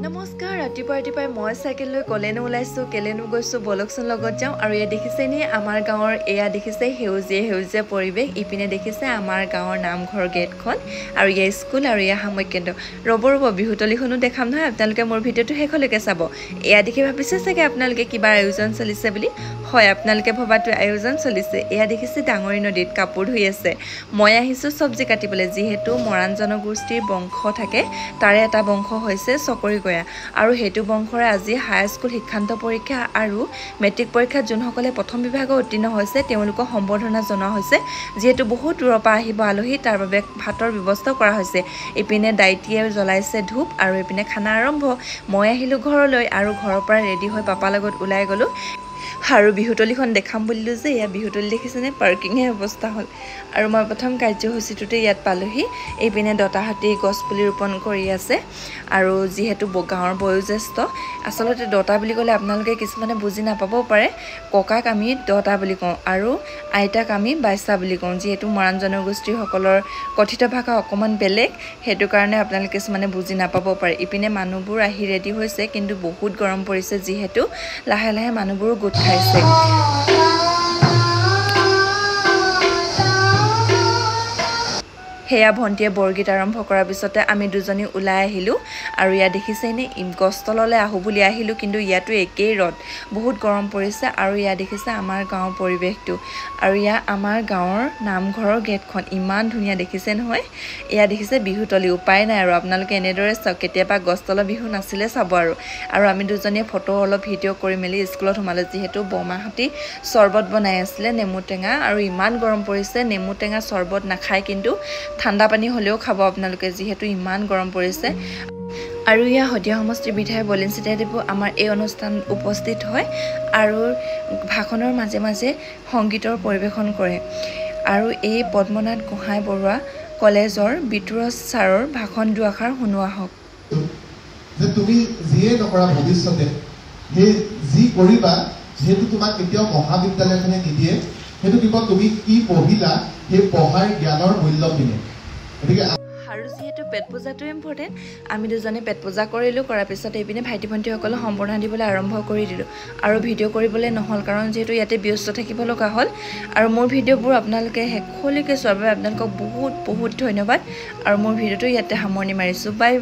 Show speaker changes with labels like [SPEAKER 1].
[SPEAKER 1] নমস্কাৰ ৰাতিপুৱাই মই সাইকেল লৈ কলেনো ওলাইছো কেলেনো গৈছো বলকচোন লগত যাওঁ আৰু এয়া দেখিছে নি আমাৰ গাঁৱৰ এয়া দেখিছে হেউজিয়া পৰিৱেশ ইপিনে দেখিছে আমাৰ গাঁৱৰ নামঘৰ গেটখন আৰু এয়া স্কুল আৰু এয়া সাময়িক কেন্দ্ৰ ৰব বিহুতলিখনো দেখাম নহয় আপোনালোকে মোৰ ভিডিঅ'টো শেষলৈকে চাব এয়া দেখি ভাবিছে চাগে আপোনালোকে কিবা আয়োজন চলিছে বুলি হয় আপোনালোকে ভবাটো আয়োজন চলিছে এয়া দেখিছে ডাঙৰি নদীত কাপোৰ ধুই আছে মই আহিছো সবজি কাটিবলৈ যিহেতু মৰাণ জনগোষ্ঠীৰ বংশ থাকে তাৰে এটা বংশ হৈছে চকৰি আৰু হেতু বংশৰে আজি হাই স্কুল শিক্ষান্ত পৰীক্ষা আৰু মেট্ৰিক পৰীক্ষাত যোনসকলে প্ৰথম বিভাগত উত্তীৰ্ণ হৈছে তেওঁলোকক সম্বৰ্ধনা জনোৱা হৈছে যেহেতু বহুত দূৰৰ পৰা আহিব আলহী তাৰ বাবে ভাতৰ ব্যৱস্থা কৰা হৈছে ইপিনে দাইটিয়ে জ্বলাইছে ধূপ আৰু ইপিনে খানা আৰম্ভ মই আহিলো ঘৰলৈ আৰু ঘৰৰ পৰা ৰেডি হৈ পাপা লগত ওলাই গলো আৰু বিহুতলিখন দেখাম বুলিলো যে ইয়া বিহুতলি দেখিছেনে পাৰ্কিংহে অৱস্থা হ'ল আৰু মই প্ৰথম কাৰ্যসূচীটোতে ইয়াত পালোহি এইপিনে দতাহাতী গছ পুলি ৰোপণ কৰি আছে আৰু যিহেতু গাঁৱৰ বয়োজ্যেষ্ঠ আসলতে দতা বুলি ক'লে আপোনালোকে কিছুমানে বুজি নাপাবও পাৰে ককাক আমি দতা বুলি কওঁ আৰু আইতাক আমি বাইচা বুলি কওঁ যিহেতু মৰাণ জনগোষ্ঠীসকলৰ কথিত ভাষা অকমান বেলেগ হেতু কাৰণে আপোনালোকে কিছুমানে বুজি নাপাব পাৰে ইপিনে মানুহবোৰ আহি ৰেডি হৈছে কিন্তু বহুত গৰম পৰিছে যিহেতু লাহে লাহে মানুহবোৰ গোট খাইছে হেয়া ভন্টিয়ে বৰগীত আৰম্ভ কৰাৰ পিছতে আমি দুজনী ওলাই আহিলো আৰু ইয়া দেখিছেনে গছতললৈ আহো বুলি আহিলো কিন্তু ইয়াতো একেই ৰদ বহুত গৰম পৰিছে আৰু ইয়া দেখিছে আমাৰ গাঁৱৰ পৰিৱেশটো আৰু ইয়া আমাৰ গাঁৱৰ নামঘৰৰ গেটখন ইমান ধুনীয়া দেখিছে নহয় ইয়া দেখিছে বিহুতলি উপায় নাই আৰু আপোনালোকে এনেদৰে চাওক কেতিয়াবা গছতলৰ বিহু নাছিলে চাব আৰু আমি দুজনীয়ে ফটো অলপ ভিডিঅ' কৰি মেলি স্কুলত সোমালো যিহেতু বমাহতি চৰবত বনাই আছিলে নেমু টেঙা আৰু ইমান গৰম পৰিছে নেমু টেঙা চৰবত নাখায় কিন্তু ঠাণ্ডা পানী হলেও খাব আপোনালোকে যেহেতু ইমান গৰম পৰিছে আৰু ইয়া হদিয়া সমষ্টিৰ বিধায়ক বলিন চিতাদেৱো আমাৰ এই অনুষ্ঠান উপস্থিত হয় আৰু ভাষণৰ মাজে মাজে সংগীতৰ পৰিৱেশন কৰে আৰু এই পদ্মনাথ গোহাঁই বৰুৱা কলেজৰ বিতুৰজ ছাৰৰ ভাষণ দুআষাৰ শুনোৱা হওক
[SPEAKER 2] যে তুমি যিয়ে নকৰা ভৱিষ্যতে হে যি কৰিবা যেহেতু তোমাক কেতিয়াও মহাবিদ্যালয়খনে নিদিয়ে হেতু কিবা তুমি কি পঢ়িলা হে পঢ়াৰ জ্ঞানৰ মূল্য কিনে গতিকে
[SPEAKER 1] আৰু যেহেতু পেট পূজাটো ইম্পৰ্টেণ্ট আমি দুজনে পেট পূজা কৰিলোঁ কৰাৰ পিছত এইপিনে ভাইটি ভণ্টিসকলে সম্বৰ্ধনা দিবলৈ আৰম্ভ কৰি দিলোঁ আৰু ভিডিঅ' কৰিবলৈ নহ'ল কাৰণ যিহেতু ইয়াতে ব্যস্ত থাকিব লগা হ'ল আৰু মোৰ ভিডিঅ'বোৰ আপোনালোকে শেষলৈকে চোৱাৰ বাবে আপোনালোকক বহুত ধন্যবাদ আৰু মোৰ ভিডিঅ'টো ইয়াতে সামৰণি মাৰিছোঁ বাই